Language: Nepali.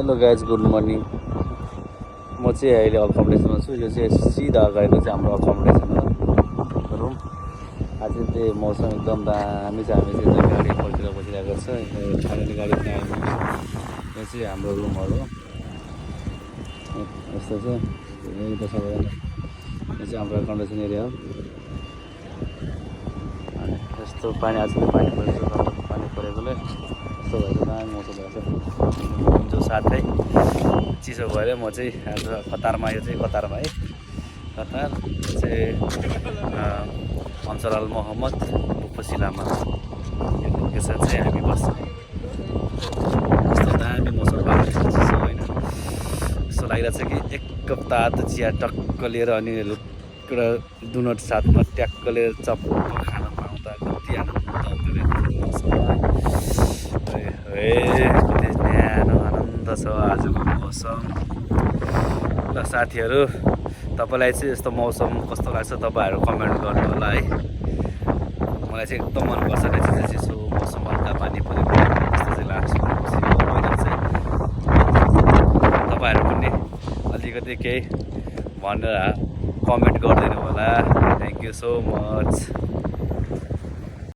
Hello guys, good morning. म चाहिँ अहिले अकोमोडेसनमा छु। यो चाहिँ सिधा अगाडिको चाहिँ हाम्रो अकोमोडेसन हो, रुम। आज चाहिँ मौसम एकदम दामी छ। हामी चाहिँ गाडी पल्टेर बसिरहेको छ। फाइनली गाडी पनि आयो। यो चाहिँ हाम्रो रुमहरू यस्तो छ। यो चाहिँ हाम्रो अकोमोडेसन एरिया हो। अनि यस्तो पानी आज चाहिँ पानी परेको छ। पानी परेकोले यस्तो भएर दामी मौसम भएको छ। जो साथै चिसो भएर म चाहिँ आज कतारमा, यो चाहिँ कतारमा है, कतार चाहिँ अन्सर अल मोहम्मद मुफसी लामा यो लोकेसन चाहिँ हामी बस्छ। यस्तो दामी मौसम भएको छ होइन। यस्तो लागिरहेको छ कि एक कप तातो चिया टक्क लिएर अनि एउटा डुनट साथमा ट्याक्क लिएर चप्प खान पाउँदा कति आनन्द आउँदो रहेछ। कति न्यानो आनन्द छ आजको मौसम। ल साथीहरू, तपाईँलाई चाहिँ यस्तो मौसम कस्तो लाग्छ तपाईँहरू कमेन्ट गर्नु होला है। मलाई चाहिँ एकदम मनपर्छ रहेछ चिसो मौसम, हल्का पानी परेको यस्तो चाहिँ लाग्छ। चाहिँ तपाईँहरू पनि अलिकति केही भनेर कमेन्ट गरिदिनु होला। Thank you so much.